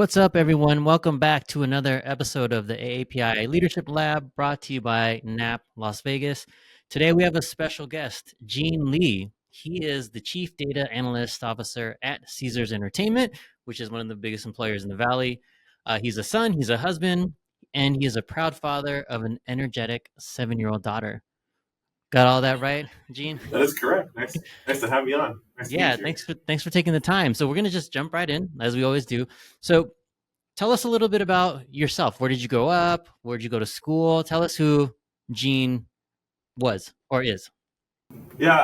What's up, everyone? Welcome back to another episode of the AAPI Leadership Lab brought to you by NAP Las Vegas. Today, we have a special guest, Gene Lee. He is the Chief Data Analyst Officer at Caesars Entertainment, which is one of the biggest employers in the Valley. He's a son, he's a husband, and he is a proud father of an energetic 7-year-old daughter. Got all that right, Gene? That is correct. Nice to have me on. Nice to Yeah, meet you. thanks for taking the time. So we're gonna just jump right in, as we always do. So tell us a little bit about yourself. Where did you grow up? Where did you go to school? Tell us who Gene was or is. Yeah,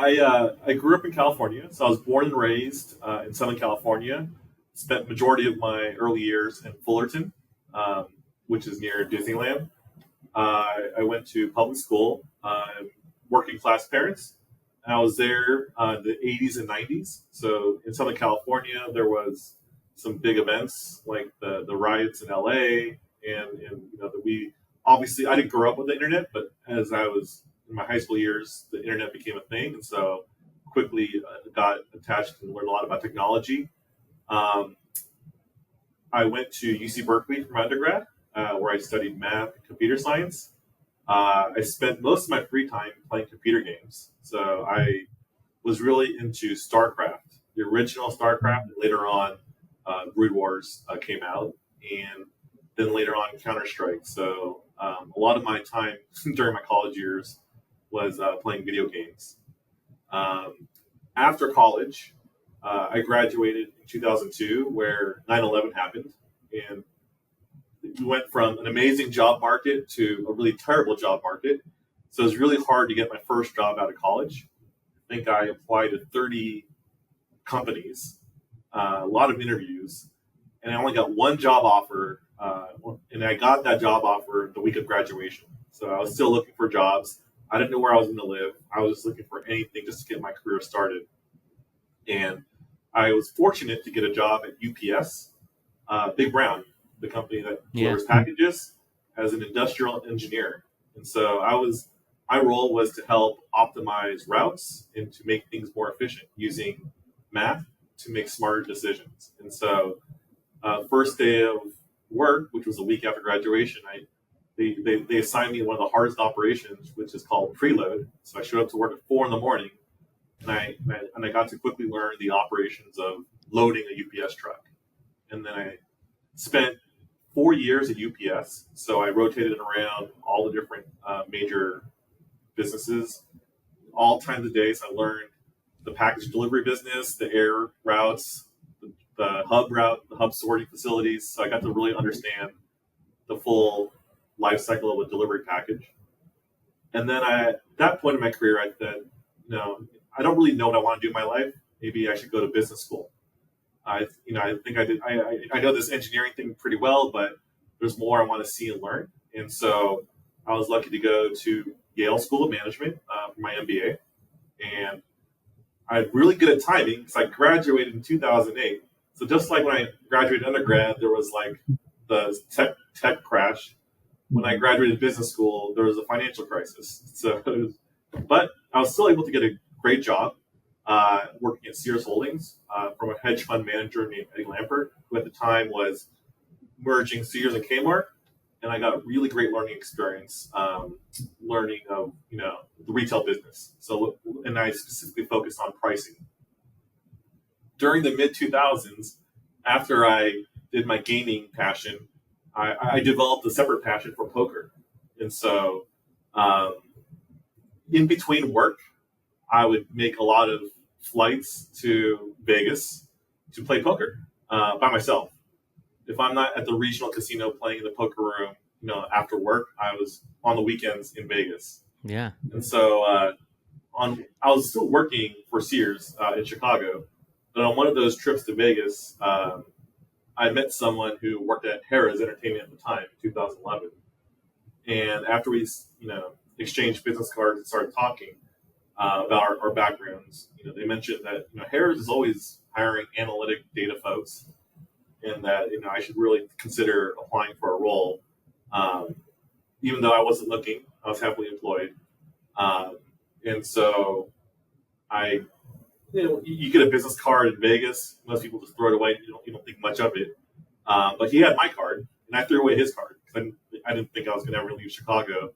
I grew up in California, so I was born and raised in Southern California. Spent majority of my early years in Fullerton, which is near Disneyland. I went to public school, working class parents. And I was there the 80s and 90s. So in Southern California, there was some big events like the riots in LA, and that we obviously I didn't grow up with the internet, but as I was in my high school years, the internet became a thing, and so quickly got attached and learned a lot about technology. Um, I went to UC Berkeley for my undergrad, where I studied math and computer science. I spent most of my free time playing computer games, so I was really into StarCraft, the original StarCraft, and later on Brood Wars came out, and then later on Counter-Strike. So a lot of my time during my college years was playing video games. After college, I graduated in 2002, where 9/11 happened, and we went from an amazing job market to a really terrible job market. So it was really hard to get my first job out of college. I think I applied to 30 companies, a lot of interviews, and I only got one job offer. And I got that job offer the week of graduation. So I was still looking for jobs. I didn't know where I was going to live. I was just looking for anything just to get my career started. And I was fortunate to get a job at UPS, Big Brown, the company that delivers packages, as an industrial engineer. And so my role was to help optimize routes and to make things more efficient using math to make smarter decisions. And so first day of work, which was a week after graduation, they assigned me one of the hardest operations, which is called preload. So I showed up to work at 4 a.m, and I got to quickly learn the operations of loading a UPS truck. And then I spent 4 years at UPS. So I rotated around all the different major businesses, all times of day. So I learned the package delivery business, the air routes, the hub sorting facilities. So I got to really understand the full life cycle of a delivery package. And then at that point in my career, I said, I don't really know what I want to do in my life. Maybe I should go to business school. I think I know this engineering thing pretty well, but there's more I want to see and learn. And so I was lucky to go to Yale School of Management for my MBA. And I'm really good at timing because I graduated in 2008. So just like when I graduated undergrad, there was like the tech crash. When I graduated business school, there was a financial crisis. But I was still able to get a great job working at Sears Holdings from a hedge fund manager named Eddie Lampert, who at the time was merging Sears and Kmart. And I got really great learning experience, learning of the retail business. So, and I specifically focused on pricing. During the mid 2000s, after I did my gaming passion, I developed a separate passion for poker. And so, in between work, I would make a lot of flights to Vegas to play poker by myself. If I'm not at the regional casino playing in the poker room, after work, I was on the weekends in Vegas. Yeah. And so I was still working for Sears in Chicago, but on one of those trips to Vegas, I met someone who worked at Harrah's Entertainment at the time, 2011. And after we, exchanged business cards and started talking about our backgrounds, they mentioned that Harrah's is always hiring analytic data folks, and that I should really consider applying for a role. Even though I wasn't looking, I was happily employed. And so you get a business card in Vegas. Most people just throw it away. You don't think much of it. But he had my card, and I threw away his card because I didn't think I was going to ever leave Chicago.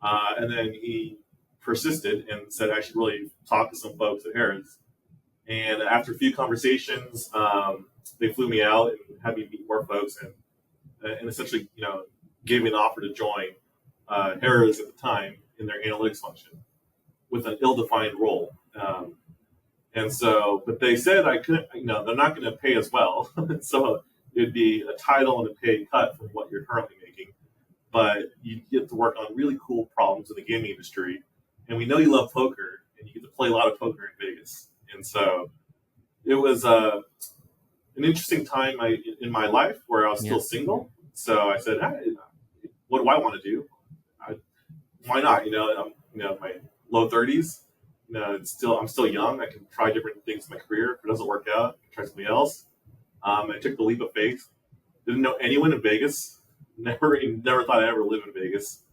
And then he persisted and said I should really talk to some folks at Harris. And after a few conversations, they flew me out and had me meet more folks, and essentially, gave me an offer to join Harris at the time in their analytics function with an ill-defined role. And so, but they said I couldn't, they're not going to pay as well. So it'd be a title and a pay cut from what you're currently making. But you get to work on really cool problems in the gaming industry. And we know you love poker, and you get to play a lot of poker in Vegas. And so it was an interesting time in my life where I was still single. So I said, hey, what do I want to do? Why not? I'm my low 30s. I'm still young. I can try different things in my career. If it doesn't work out, I can try something else. I took the leap of faith. Didn't know anyone in Vegas. Never thought I'd ever live in Vegas.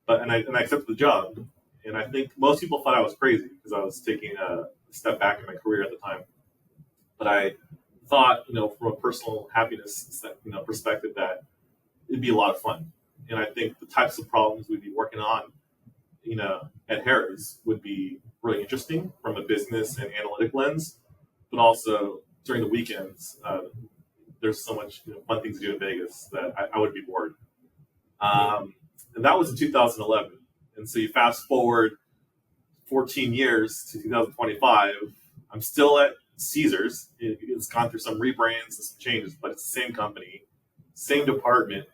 And I accepted the job. And I think most people thought I was crazy because I was taking a step back in my career at the time. But I thought, from a personal happiness, perspective, that it'd be a lot of fun. And I think the types of problems we'd be working on, at Harris would be really interesting from a business and analytic lens, but also during the weekends, there's so much fun things to do in Vegas that I would be bored. And that was in 2011. And so you fast forward 14 years to 2025, I'm still at Caesars. It's gone through some rebrands and some changes, but it's the same company, same department.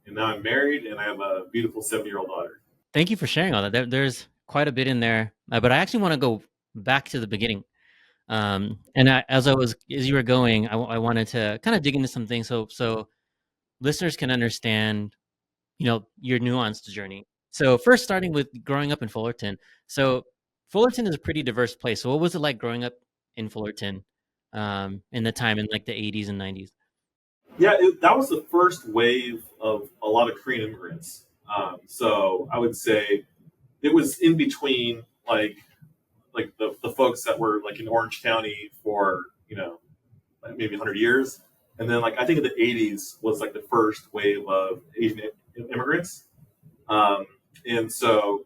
And now I'm married and I have a beautiful 7-year-old daughter. Thank you for sharing all that. There's quite a bit in there, but I actually want to go back to the beginning. As you were going, I wanted to kind of dig into some things so listeners can understand, your nuanced journey. So first, starting with growing up in Fullerton. So Fullerton is a pretty diverse place. So what was it like growing up in Fullerton in the time in like the 80s and 90s? Yeah, that was the first wave of a lot of Korean immigrants. So I would say it was in between like the folks that were like in Orange County for maybe 100 years, and then like I think in the 80s was like the first wave of Asian immigrants, and so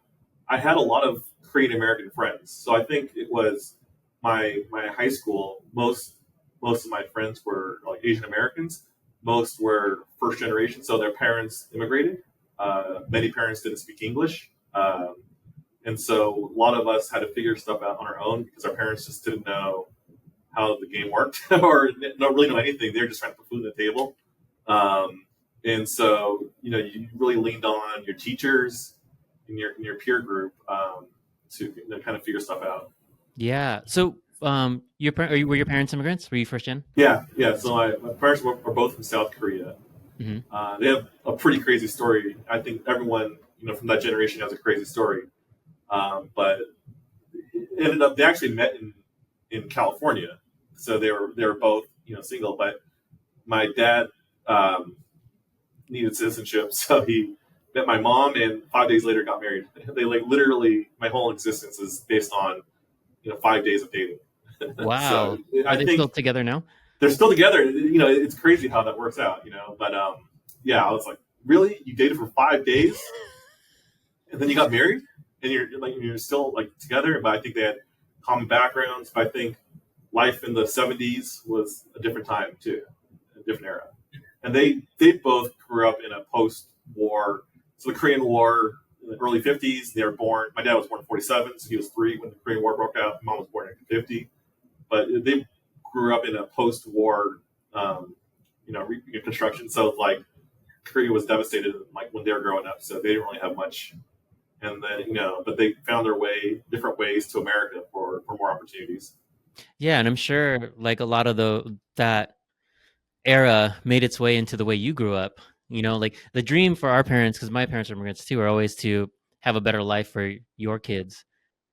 I had a lot of Korean American friends. So I think it was my high school. Most of my friends were like Asian Americans. Most were first generation, so their parents immigrated. Many parents didn't speak English. And so a lot of us had to figure stuff out on our own because our parents just didn't know how the game worked or don't really know anything. They were just trying to put food on the table. And so, you really leaned on your teachers in your peer group to kind of figure stuff out. Yeah. So were your parents immigrants? Were you first gen? Yeah. So my parents are both from South Korea. Mm-hmm. They have a pretty crazy story. I think everyone, from that generation has a crazy story. But it ended up they actually met in California, so they were both single. But my dad needed citizenship, so he met my mom, and 5 days later got married. They literally my whole existence is based on 5 days of dating. Wow. So Are they still together now? They're still together. It's crazy how that works out. But yeah, I was like, really, you dated for 5 days, and then you got married? And you're still like together, but I think they had common backgrounds. But I think life in the 70s was a different time too, a different era. And they both grew up in a post-war, so the Korean War in the early 50s. They were born. My dad was born in 47, so he was 3 when the Korean War broke out. My mom was born in 50, but they grew up in a post-war, reconstruction. So like Korea was devastated like when they were growing up, so they didn't really have much. And then, but they found their way, different ways to America for more opportunities. Yeah, and I'm sure like a lot of that era made its way into the way you grew up. Like the dream for our parents, because my parents are immigrants too, are always to have a better life for your kids.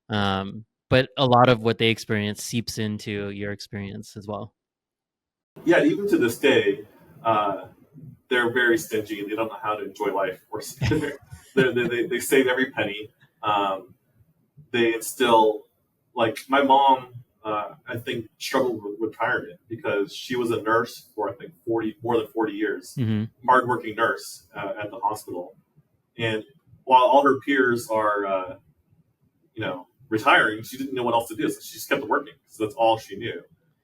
But a lot of what they experience seeps into your experience as well. Yeah, even to this day, they're very stingy and they don't know how to enjoy life. Or they save every penny. They instill, like my mom I think, struggled with retirement because she was a nurse for, I think, more than 40 years, Hmm. hardworking nurse at the hospital. And while all her peers are, retiring, she didn't know what else to do. So she just kept working. So that's all she knew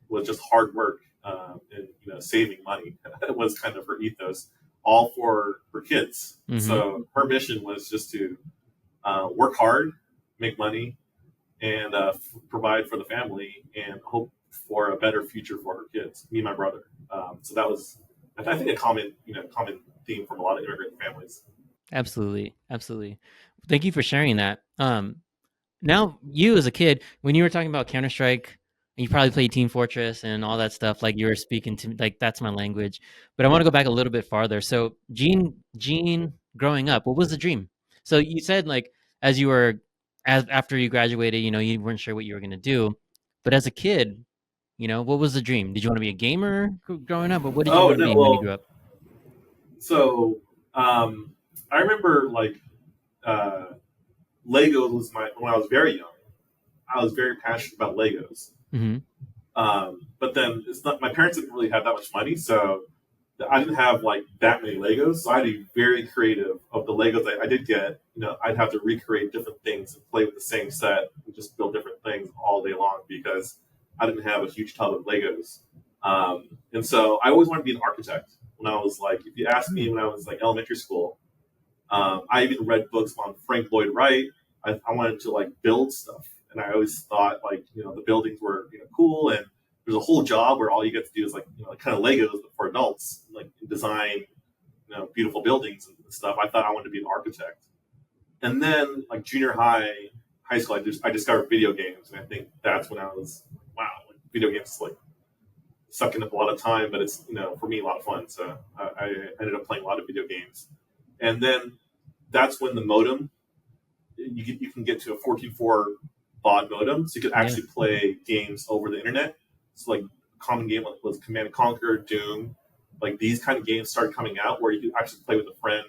was just hard work and saving money. It was kind of her ethos, all for her kids. Hmm. So her mission was just to work hard, make money, and provide for the family and hope for a better future for her kids, me and my brother. So that was, I think, a common theme from a lot of immigrant families. Absolutely, absolutely. Thank you for sharing that. Now, you as a kid, when you were talking about Counter Strike, you probably played Team Fortress and all that stuff. Like you were speaking to, like that's my language. But I want to go back a little bit farther. So, Gene, growing up, what was the dream? So you said like as you were, as after you graduated, you weren't sure what you were going to do. But as a kid, what was the dream? Did you want to be a gamer growing up, or what did you Oh want to no, be when you well, grew up? so I remember like uh, Legos was my when I was very young. I was very passionate about Legos. Hmm. But then it's not my parents didn't really have that much money, so I didn't have like that many Legos. So I had to be very creative of the Legos I did get. I'd have to recreate different things and play with the same set and just build different things all day long because I didn't have a huge tub of Legos. And so I always wanted to be an architect. When I was like, if you asked me when I was like elementary school, I even read books on Frank Lloyd Wright. I wanted to like build stuff, and I always thought like the buildings were cool, and there's a whole job where all you get to do is like kind of Legos but for adults, like design beautiful buildings and stuff. I thought I wanted to be an architect, and then like junior high, high school, I discovered video games, and I think that's when I was wow, like, video games like sucking up a lot of time, but it's for me a lot of fun. So I ended up playing a lot of video games, and then that's when the modem you can get to a 14.4 baud modem, so you could Yeah. actually play games over the internet. So like a common game was Command and Conquer, Doom, like these kind of games started coming out where you could actually play with a friend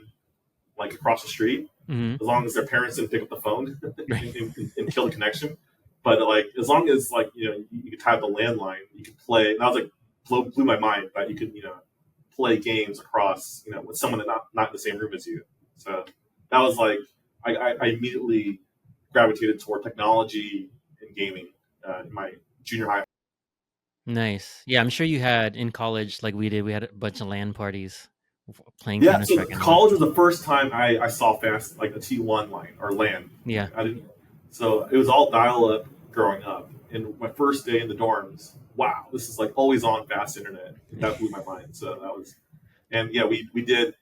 like across the street, Hmm. as long as their parents didn't pick up the phone Right. and kill the connection. But like as long as like you could type a landline, you could play. And I was like blew my mind that you could play games across with someone that not in the same room as you. So that was like I immediately gravitated toward technology and gaming in my junior high. Nice. Yeah, I'm sure you had in college, like we did, we had a bunch of LAN parties playing Yeah, Counter so Strike and all that college was stuff. the first time I saw fast like a T1 line or LAN. Yeah. Like I didn't, so it was all dial up growing up. And my first day in the dorms, wow, this is like always on fast internet. That blew my mind. So that was, and yeah, we did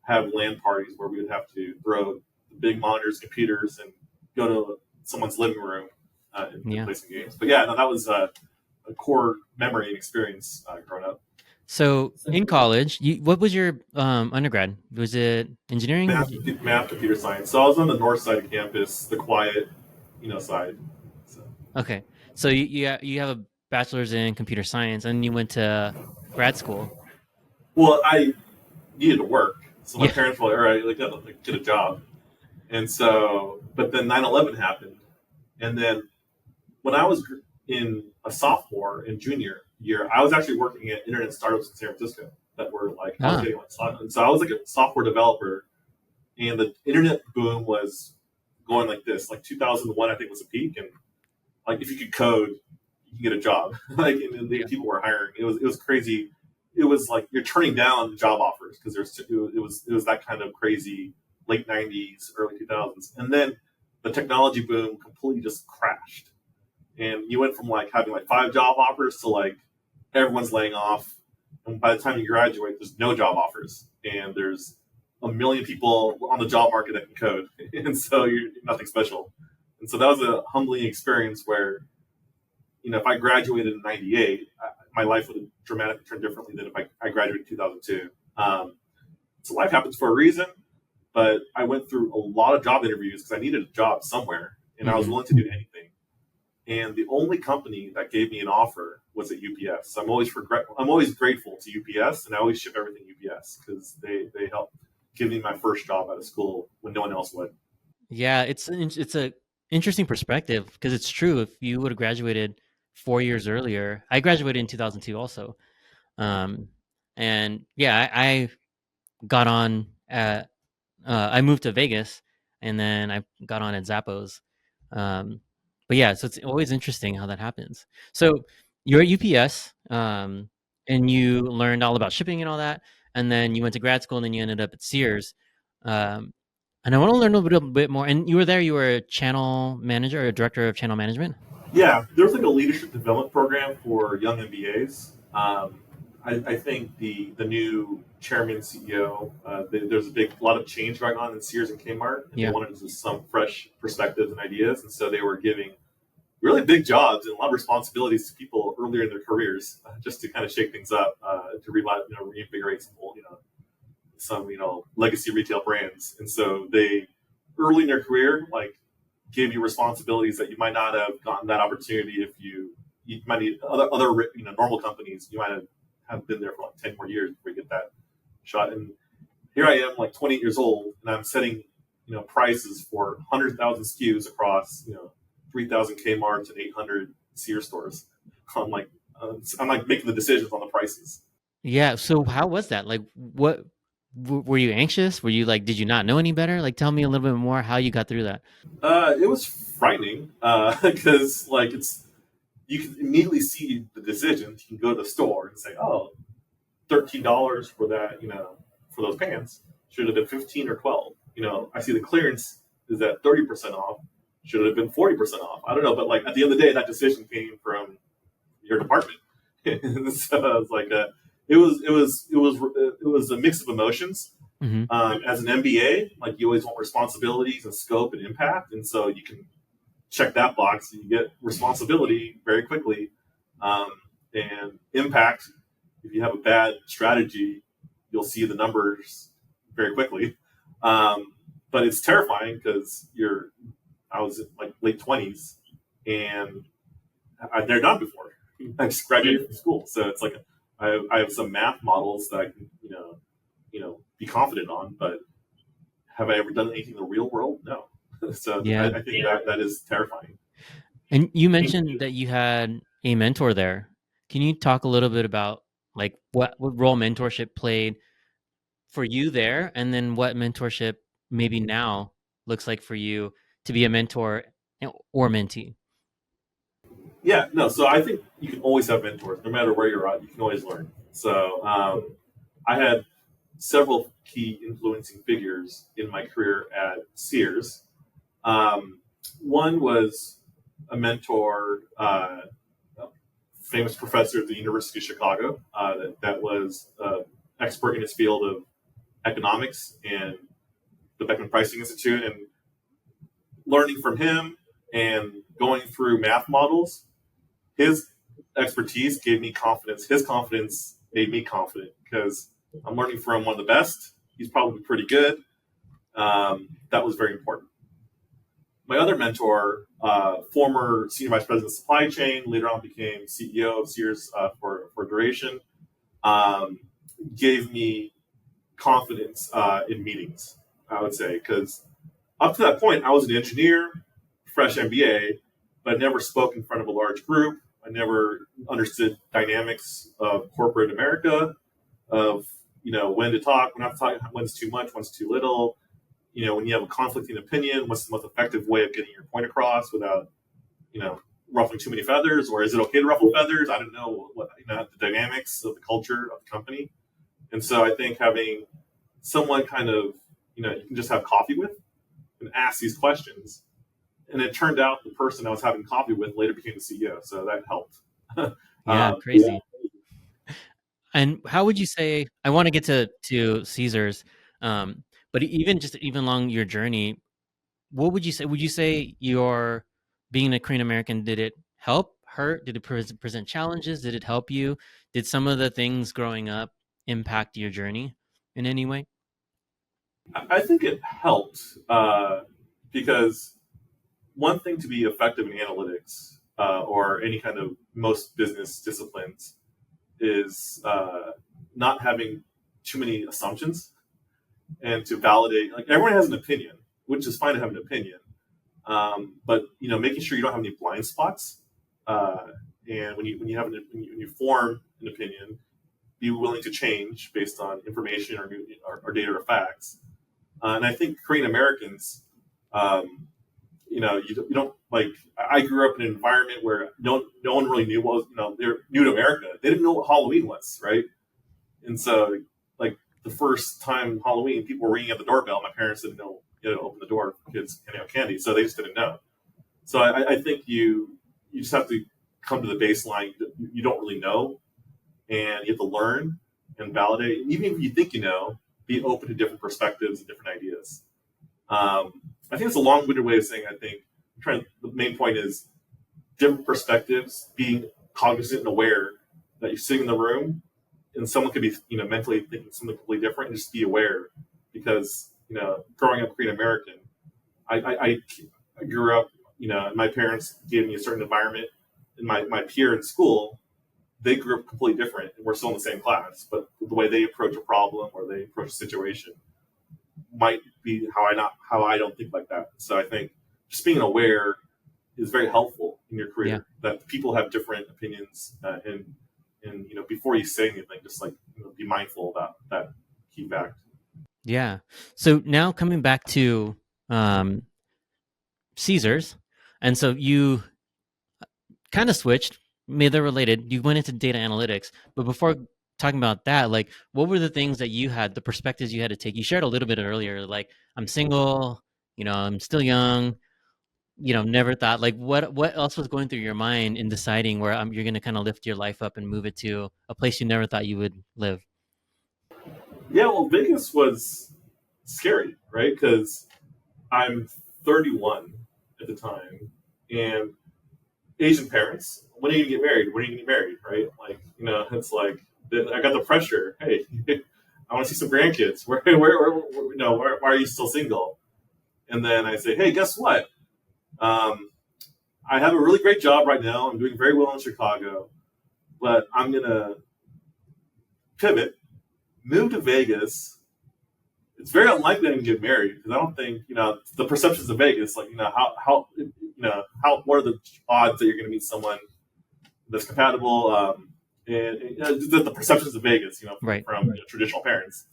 have LAN parties where we would have to throw the big monitors, computers, and go to someone's living room and Yeah. play some games. But yeah, no, that was a core memory and experience growing up. So in college, what was your undergrad? Was it engineering? Math, math, computer science. So I was on the north side of campus, the quiet, side. So, Okay. So you have a bachelor's in computer science and you went to grad school. well, I needed to work, so my Yeah. parents were like, "All right, like, get a job." And so, but then 9/11 happened, and then when I was in a sophomore and junior year, I was actually working at internet startups in San Francisco that were like I was Ah, getting like and so I was like a software developer, and the internet boom was going like this. Like 2001, I think was a peak, and like if you could code, you can get a job. Like and the yeah. people were hiring. It was crazy. It was like you're turning down job offers because it was that kind of crazy late 90s, early 2000s, and then the technology boom completely just crashed. And you went from like having like 5 job offers to like everyone's laying off. And by the time you graduate, there's no job offers, and there's a million people on the job market that can code, and so you're nothing special. And so that was a humbling experience where, if I graduated in '98, my life would have dramatically turned differently than if I graduated in 2002. So life happens for a reason, but I went through a lot of job interviews because I needed a job somewhere, and I was Hmm. willing to do anything. And the only company that gave me an offer was at UPS. So I'm always grateful to UPS, and I always ship everything UPS because they helped give me my first job out of school when no one else would. Yeah, it's a interesting perspective because it's true. If you would have graduated 4 years earlier. I graduated in 2002 also. Um, and yeah, I got on at I moved to Vegas, and then I got on at Zappos. Um, but yeah, so it's always interesting how that happens. So you're at UPS, and you learned all about shipping and all that, and then you went to grad school, and then you ended up at Sears. Um, and I want to learn a little bit more. And you were there; you were a channel manager or a director of channel management. Yeah, there's like a leadership development program for young MBAs. I think the new chairman CEO, there's a lot of change going on in Sears and Kmart, and they Yeah, wanted just some fresh perspectives and ideas, and so they were giving really big jobs and a lot of responsibilities to people earlier in their careers, just to kind of shake things up, to reinvigorate some legacy retail brands, and so they early in their career gave you responsibilities that you might not have gotten that opportunity if you might need other normal companies. You might have been there for like 10 more years before you get that shot. And here I am, like 28 years old, and I'm setting prices for 100,000 SKUs across 3,000 Kmart's and 800 Sears stores. I'm like making the decisions on the prices. yeah. So how was that? Like, what were you anxious? Were you like, did you not know any better? Like, tell me a little bit more how you got through that. It was frightening because you can immediately see the decisions. You can go to the store and say, "Oh, $13 for that, for those pants. Should have been 15 or 12. I see the clearance is at 30% off. Should have been 40% off. I don't know, but like at the end of the day, that decision came from your department." And so it's like it was a mix of emotions. Hmm. As an MBA, like you always want responsibilities and scope and impact, and so you can check that box. And you get responsibility very quickly, and impact. If you have a bad strategy, you'll see the numbers very quickly. But it's terrifying because I was in like late 20s, and I've never done it before. I just graduated from school, so it's like I have some math models that I can be confident on, but have I ever done anything in the real world? No. So Yeah. I think that is terrifying. And you mentioned that you had a mentor there. Can you talk a little bit about like what role mentorship played for you there, and then what mentorship maybe now looks like for you to be a mentor or mentee? Yeah, no. So I think you can always have mentors, no matter where you're at. You can always learn. So I had several key influencing figures in my career at Sears. One was a mentor, a famous professor at the University of Chicago, that was expert in his field of economics and the Beckman Pricing Institute, and learning from him and going through math models. His expertise gave me confidence. His confidence made me confident because I'm learning from one of the best. He's probably pretty good. That was very important. My other mentor, former senior vice president of supply chain, later on became CEO of Sears for duration, um, gave me confidence in meetings, I would say, because up to that point, I was an engineer, fresh MBA, but I never spoke in front of a large group. I never understood dynamics of corporate America, of when to talk, when not to talk, when's too much, when's too little. When you have a conflicting opinion, what's the most effective way of getting your point across without ruffling too many feathers, or is it okay to ruffle feathers? I don't know what the dynamics of the culture of the company. And so I think having someone kind of you can just have coffee with and ask these questions. And it turned out the person I was having coffee with later became the CEO, so that helped. Yeah, Yeah. crazy. And how would you say, I want to get to Caesars, but even along your journey, what would you say? Would you say your being a Korean American, did it help, hurt? Did it present challenges? Did it help you? Did some of the things growing up impact your journey in any way? I think it helped because one thing to be effective in analytics or any kind of most business disciplines is not having too many assumptions and to validate. Like everyone has an opinion, which is fine to have an opinion, but making sure you don't have any blind spots uh, And when you have when you form an opinion, be willing to change based on information or data or facts. And I think Korean Americans, um, you don't like. I grew up in an environment where no one really knew what was, they're new to America. They didn't know what Halloween was, right? And so, like the first time Halloween, people were ringing at the doorbell. My parents didn't know to open the door for kids handing out candy, so they just didn't know. So I think you just have to come to the baseline. You don't really know, and you have to learn and validate. Even if you think you know, be open to different perspectives and different ideas. I think it's a long-winded way of saying. I think the main point is different perspectives, being cognizant and aware that you're sitting in the room, and someone could be mentally thinking something completely different, and just be aware because growing up Korean American, I grew up, and my parents gave me a certain environment, and my peer in school, they grew up completely different, and we're still in the same class, but the way they approach a problem or they approach a situation might be how I don't think like that. So I think just being aware is very helpful in your Yeah. career. That people have different opinions, and before you say anything, just like be mindful about that key fact. Yeah. So now coming back to um, Caesars, and so you kind of switched, maybe they're related. You went into data analytics, but before talking about that, like, what were the things that you had, the perspectives you had to take? You shared a little bit earlier, like, I'm single, I'm still young, never thought, like, what else was going through your mind in deciding where you're going to kind of lift your life up and move it to a place you never thought you would live? Yeah, well, Vegas was scary, right? Because I'm 31 at the time, and Asian parents, when are you gonna get married? When are you gonna get married? Right? Like, it's like I got the pressure. Hey, I want to see some grandkids. Why are you still single? And then I say, hey, guess what? Um, I have a really great job right now. I'm doing very well in Chicago, but I'm gonna pivot, move to Vegas. It's very unlikely I can get married because I don't think the perceptions of Vegas. Like how what are the odds that you're gonna meet someone that's compatible, the perceptions of Vegas, Right. from traditional parents,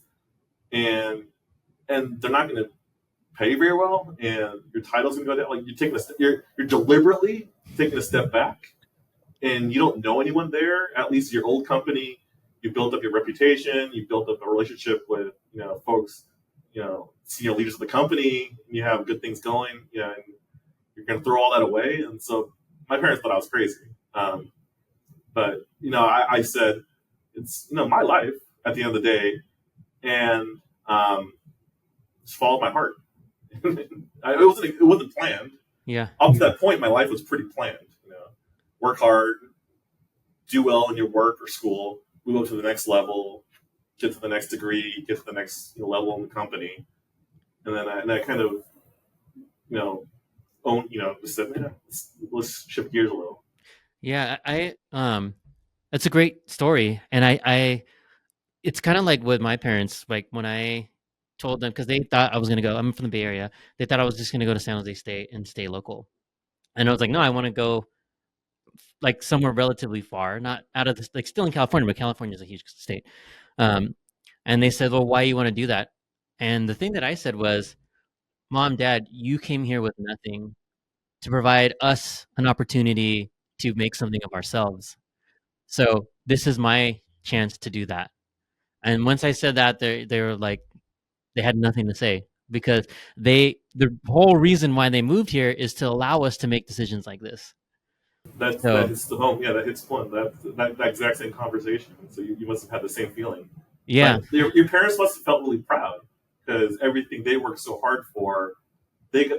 and they're not going to pay very well, and your title's going to go down. Like you're deliberately taking a step back, and you don't know anyone there. At least your old company, you built up your reputation, you built up a relationship with folks, senior leaders of the company. You have good things going, and you're going to throw all that away. And so my parents thought I was crazy. But I said it's my life at the end of the day, and just followed my heart. It wasn't planned. Yeah. Up to that point, my life was pretty planned. Work hard, do well in your work or school, move up to the next level, get to the next degree, get to the next level in the company, and then I kind of just said, let's shift gears a little. Yeah. It's a great story. And it's kind of like with my parents, like when I told them, because they thought I was going to go, I'm from the Bay Area. They thought I was just going to go to San Jose State and stay local. And I was like, no, I want to go like somewhere relatively far, not out of this, like still in California, but California is a huge state. Um, and they said, well, why you want to do that? And the thing that I said was, Mom, Dad, you came here with nothing to provide us an opportunity to make something of ourselves. So this is my chance to do that. And once I said that, they were like, they had nothing to say because the whole reason why they moved here is to allow us to make decisions like this. That So hits the home. Yeah, that hits home. That exact same conversation. So you must have had the same feeling. yeah, But your parents must have felt really proud because everything they worked so hard for,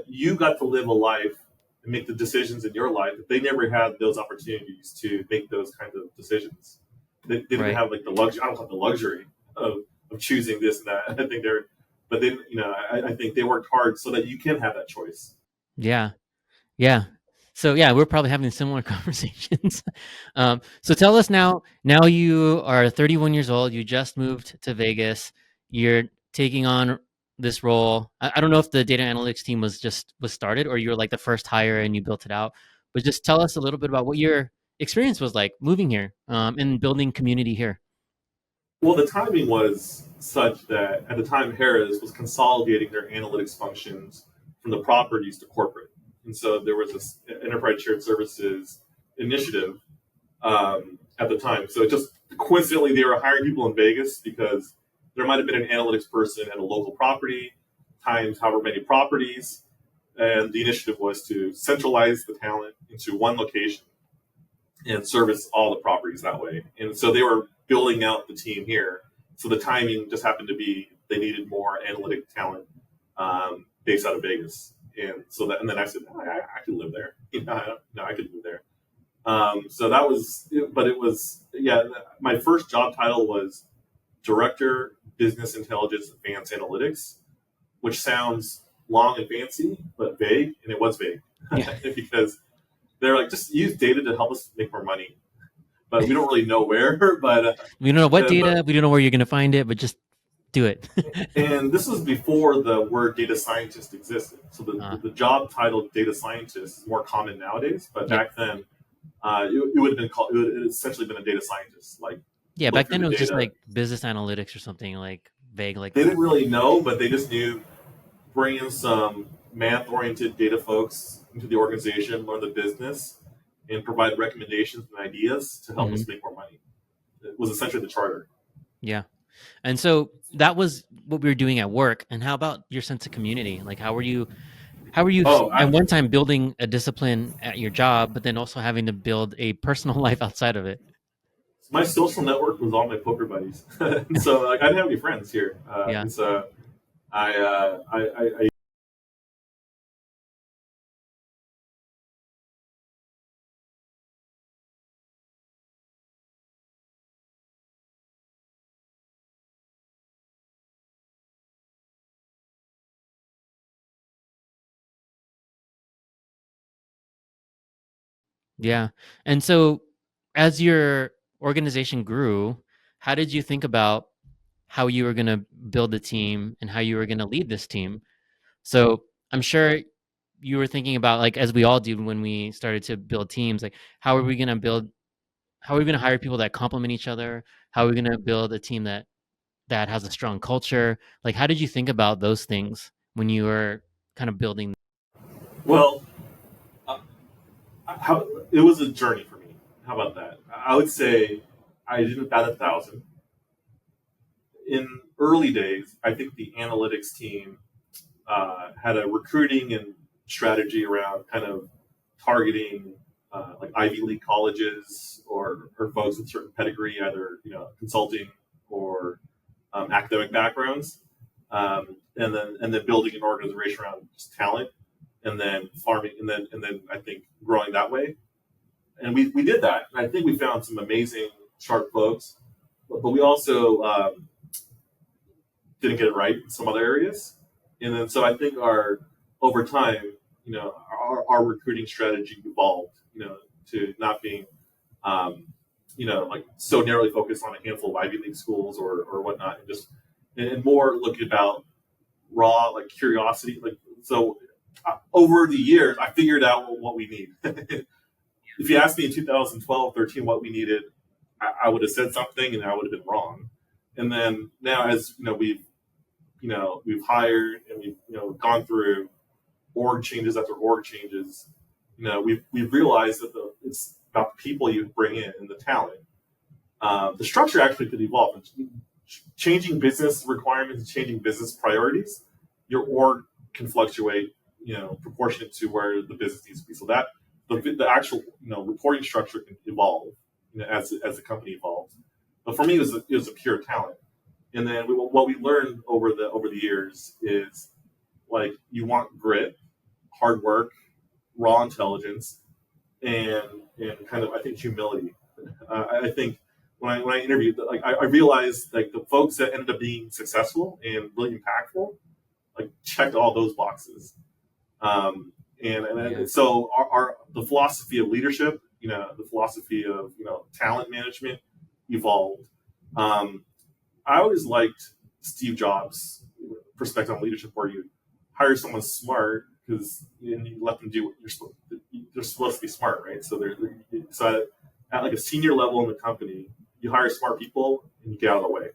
you got to live a life and make the decisions in your life that they never had those opportunities to make those kinds of decisions. They didn't right. have like the luxury. I don't have the luxury of choosing this and that. I think but then I think they worked hard so that you can have that choice. Yeah, yeah. So yeah, we're probably having similar conversations. So tell us now. Now you are 31 years old. You just moved to Vegas. You're taking on this role. I don't know if the data analytics team was started or you were like the first hire and you built it out. But just tell us a little bit about what you're experience was like moving here and building community here. Well, the timing was such that at the time Harris was consolidating their analytics functions from the properties to corporate, and so there was this enterprise shared services initiative at the time. So it just coincidentally, they were hiring people in Vegas because there might have been an analytics person at a local property times however many properties, and the initiative was to centralize the talent into one location and service all the properties that way. And so they were building out the team here. So the timing just happened to be they needed more analytic talent based out of Vegas. And so that, and then I said, oh, I could live there. I could move there. So that was, but it was, yeah, my first job title was Director Business Intelligence Advanced Analytics, which sounds long and fancy, but vague. And it was vague Yeah. because they're like, just use data to help us make more money. But we don't really know where. But We don't know what data, we don't know where you're going to find it, but just do it. and this was before the word data scientist existed. So the job title data scientist is more common nowadays. But back then, it would have been called. It would have essentially been a data scientist. Like back then it was just like business analytics or something like vague. Like they didn't really know, but they just knew bringing some math-oriented data folks into the organization, learn the business, and provide recommendations and ideas to help us make more money. It was essentially the charter. Yeah. And so that was what we were doing at work. And how about your sense of community? Like, how were you at one time building a discipline at your job, but then also having to build a personal life outside of it? My social network was all my poker buddies. So like, I didn't have any friends here. And so I Yeah. And so as your organization grew, how did you think about how you were going to build the team and how you were going to lead this team? So I'm sure you were thinking about, like, as we all do when we started to build teams, like, how are we going to hire people that complement each other? How are we going to build a team that has a strong culture? Like, how did you think about those things when you were kind of building? well, it was a journey for me. How about that? I would say I did about 1,000. In early days, I think the analytics team had a recruiting and strategy around kind of targeting like Ivy League colleges or folks with certain pedigree, either consulting or academic backgrounds, and then building an organization around just talent, and then farming, and then I think growing that way. And we did that. And I think we found some amazing sharp folks, but we also didn't get it right in some other areas. And then so I think over time, our recruiting strategy evolved, to not being like so narrowly focused on a handful of Ivy League schools or whatnot, and more looking about raw like curiosity. Like so, over the years, I figured out what we need. If you asked me in 2012, 13 what we needed, I would have said something and I would have been wrong. And then now, as we've hired and we've gone through org changes after org changes. We've realized that it's about the people you bring in and the talent. The structure actually could evolve. Changing business requirements, changing business priorities, your org can fluctuate, proportionate to where the business needs to be. So that the actual reporting structure can evolve, as the company evolves. But for me, it was a pure talent. And then what we learned over the years is, like, you want grit, hard work, raw intelligence, and kind of, I think, humility. I think when I interviewed, like, I realized, like, the folks that ended up being successful and really impactful, like, checked all those boxes. So the philosophy of leadership, the philosophy of talent management evolved. I always liked Steve Jobs' perspective on leadership, where you hire someone smart because you let them do what they're supposed to be smart, right? So at like a senior level in the company, you hire smart people and you get out of the way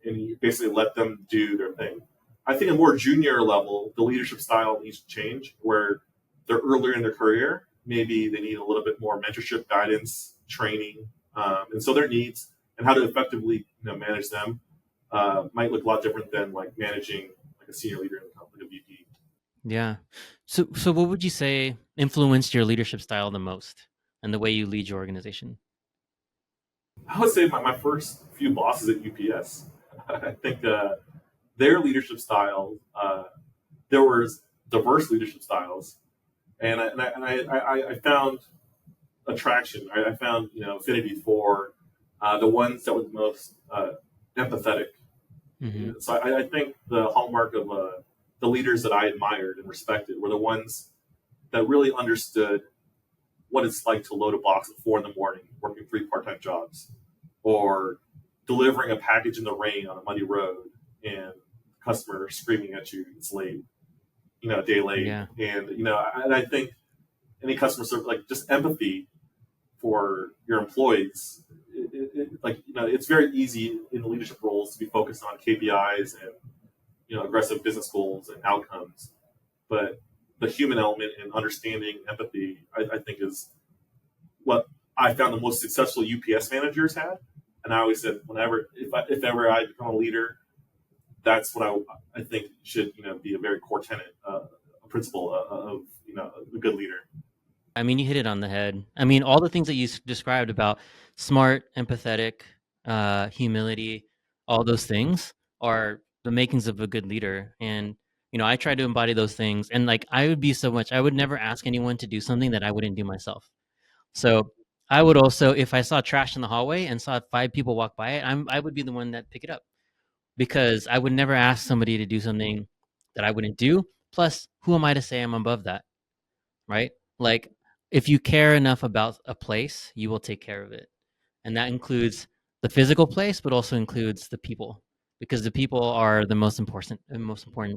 and you basically let them do their thing. I think a more junior level, the leadership style needs to change where they're earlier in their career. Maybe they need a little bit more mentorship, guidance, training, and so their needs and how to effectively manage them might look a lot different than like managing like a senior leader in the company, like a VP. Yeah. So what would you say influenced your leadership style the most and the way you lead your organization? I would say my first few bosses at UPS, I think their leadership style, there was diverse leadership styles, and I found attraction. I found affinity for the ones that were the most empathetic. Hmm. So I think the hallmark of the leaders that I admired and respected were the ones that really understood what it's like to load a box at 4 in the morning, working 3 part-time jobs, or delivering a package in the rain on a muddy road, and customer screaming at you it's late, a day late, Yeah. and I think any customer service, like just empathy for your employees. Like it's very easy in the leadership roles to be focused on KPIs and aggressive business goals and outcomes, but the human element and understanding empathy, I think, is what I found the most successful UPS managers had. And I always said, whenever, if ever I become a leader, that's what I think should be a very core tenet, a principle of a good leader. I mean, you hit it on the head. I mean, all the things that you described about smart, empathetic, humility, all those things are the makings of a good leader. And I try to embody those things. And like, I would never ask anyone to do something that I wouldn't do myself. So I would also, if I saw trash in the hallway and saw 5 people walk by it, I would be the one that pick it up because I would never ask somebody to do something that I wouldn't do. Plus, who am I to say I'm above that? Right? Like, if you care enough about a place, you will take care of it. And that includes the physical place, but also includes the people, because the people are the most important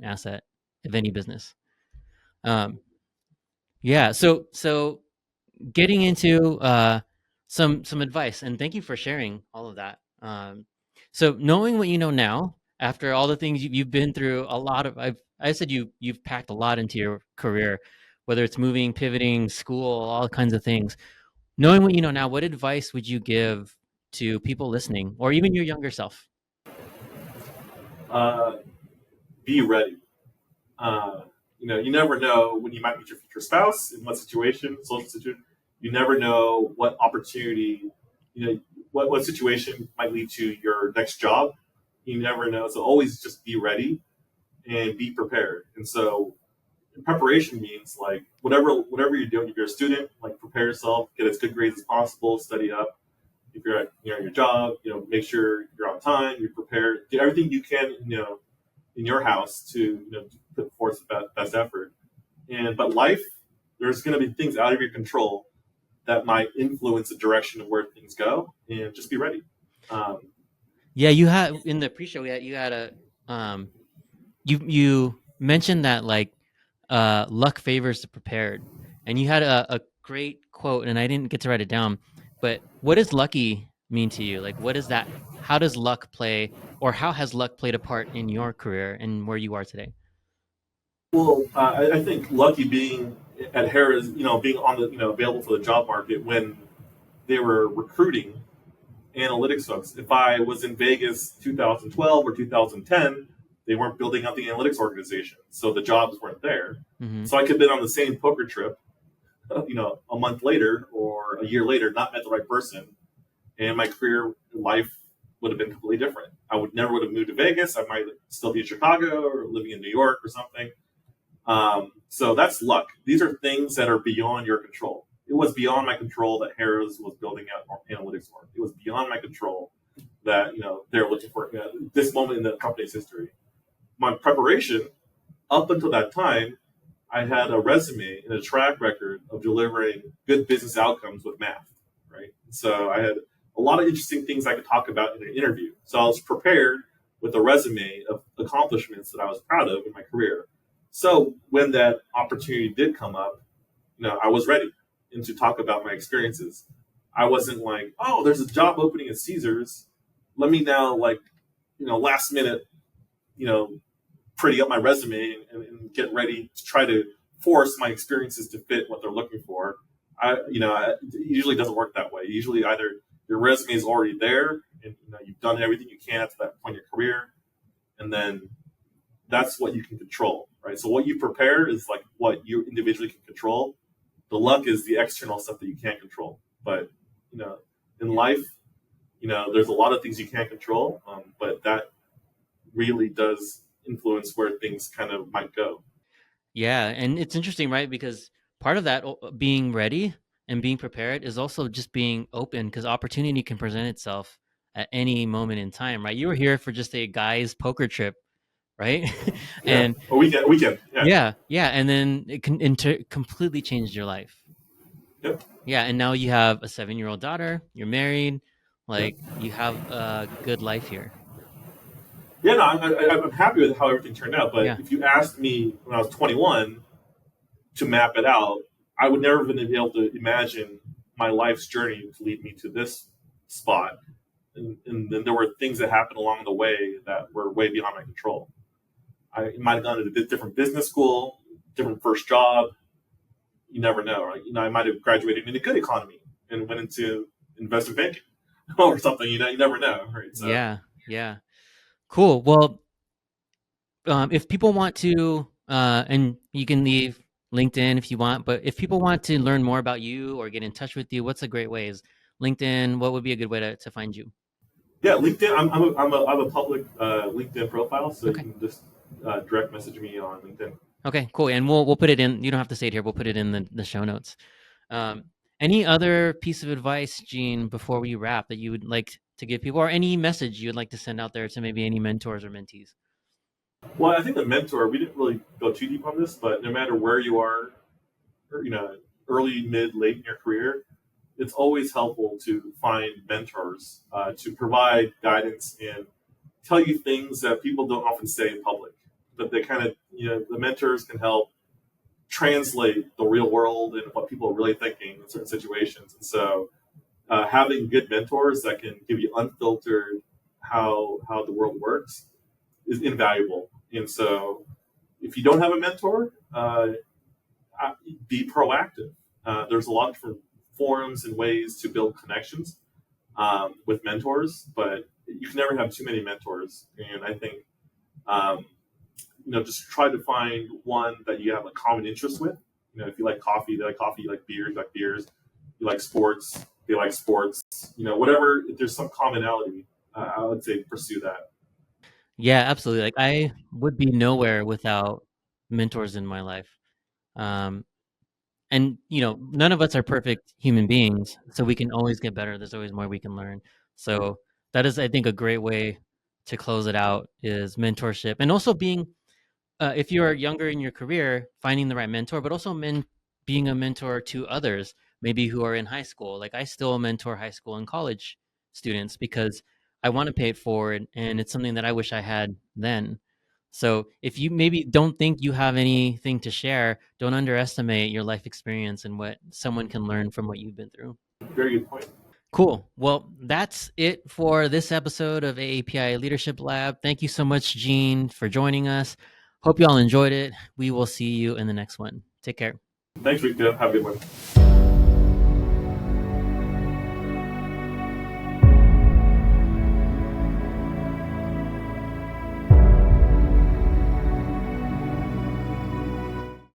asset of any business. Um, yeah. So getting into some advice, and thank you for sharing all of that. So knowing what you know now, after all the things you've been through, a lot of I said you've packed a lot into your career, whether it's moving, pivoting, school, all kinds of things. Knowing what you know now, what advice would you give to people listening, or even your younger self? Uh, be ready. Uh, you never know when you might meet your future spouse, in what situation, social situation. You never know what opportunity, what situation might lead to your next job. You never know. So always just be ready and be prepared. And so preparation means like whatever you're doing. If you're a student, like prepare yourself, get as good grades as possible, study up. If you're at your job, make sure you're on time, you're prepared, do everything you can, in your house to put forth the best effort. But life, there's going to be things out of your control that might influence the direction of where things go, and just be ready. Um, Yeah, you had in the pre-show. You had a um, you mentioned that like luck favors the prepared, and you had a great quote, and I didn't get to write it down. But what does lucky mean to you? Like, what is that? How does luck play, or how has luck played a part in your career and where you are today? well, I think lucky being at Harris, being on the available for the job market when they were recruiting analytics folks. If I was in Vegas 2012 or 2010, they weren't building up the analytics organization, so the jobs weren't there. Hmm. So I could have been on the same poker trip, a month later or a year later, not met the right person, and my career life would have been completely different. I would have moved to Vegas. I might still be in Chicago or living in New York or something. So that's luck. These are things that are beyond your control. It was beyond my control that Harris was building out analytics work. It was beyond my control that they're looking for this moment in the company's history. My preparation up until that time, I had a resume and a track record of delivering good business outcomes with math, right? So I had a lot of interesting things I could talk about in an interview. So I was prepared with a resume of accomplishments that I was proud of in my career. So when that opportunity did come up, I was ready and to talk about my experiences. I wasn't like, oh, there's a job opening at Caesars. Let me now like, last minute, you know, pretty up my resume and get ready to try to force my experiences to fit what they're looking for. It usually doesn't work that way. Usually, either your resume is already there, and you've done everything you can at that point in your career, and then that's what you can control, right? So what you prepare is like what you individually can control. The luck is the external stuff that you can't control. But you know, in life, there's a lot of things you can't control, but that really does influence where things kind of might go. Yeah, and it's interesting, right? Because part of that being ready and being prepared is also just being open because opportunity can present itself at any moment in time, right? You were here for just a guy's poker trip, right? Yeah, And a weekend. Yeah, yeah, yeah, and then it can completely changed your life. yep, Yeah, and now you have a 7-year-old daughter, you're married, yep. like you have a good life here. Yeah. No, I'm happy with how everything turned out. But Yeah. if you asked me when I was 21 to map it out, I would never have been able to imagine my life's journey to lead me to this spot. And then there were things that happened along the way that were way beyond my control. I might have gone to a different business school, different first job. You never know, right? I might have graduated in a good economy and went into investment banking or something. You never know, right? So Yeah. Yeah. Cool. Well, if people want to, and you can leave LinkedIn if you want, but if people want to learn more about you or get in touch with you, what's a great way? Is LinkedIn, what would be a good way to find you? yeah, LinkedIn. I have a public LinkedIn profile, so you Okay. can just direct message me on LinkedIn. Okay, cool. And we'll put it in, you don't have to say it here. We'll put it in the show notes. Um, any other piece of advice, Gene, before we wrap that you would like to give people or any message you would like to send out there to maybe any mentors or mentees? Well, I think the mentor. We didn't really go too deep on this, but no matter where you are, or, early, mid, late in your career, it's always helpful to find mentors to provide guidance and tell you things that people don't often say in public. But they kind of, the mentors can help translate the real world and what people are really thinking in certain situations. And so, having good mentors that can give you unfiltered how the world works is invaluable. And so, if you don't have a mentor, be proactive. There's a lot of different forums and ways to build connections with mentors, but you can never have too many mentors. And I think just try to find one that you have a common interest with. If you like coffee, they like coffee. You like beers, you like beers. You like sports, they like sports. Whatever. If there's some commonality, I would say pursue that. Yeah, absolutely. Like I would be nowhere without mentors in my life. Um, and none of us are perfect human beings, so we can always get better. There's always more we can learn. So that is, I think, a great way to close it out is mentorship, and also being if you're younger in your career, finding the right mentor, but also being a mentor to others, maybe who are in high school. Like I still mentor high school and college students because I want to pay it forward, and it's something that I wish I had then. So if you maybe don't think you have anything to share, don't underestimate your life experience and what someone can learn from what you've been through. Very good point. Cool. Well, that's it for this episode of AAPI Leadership Lab. Thank you so much, Gene, for joining us. Hope you all enjoyed it. We will see you in the next one. Take care. Thanks, Rico. Have a good one.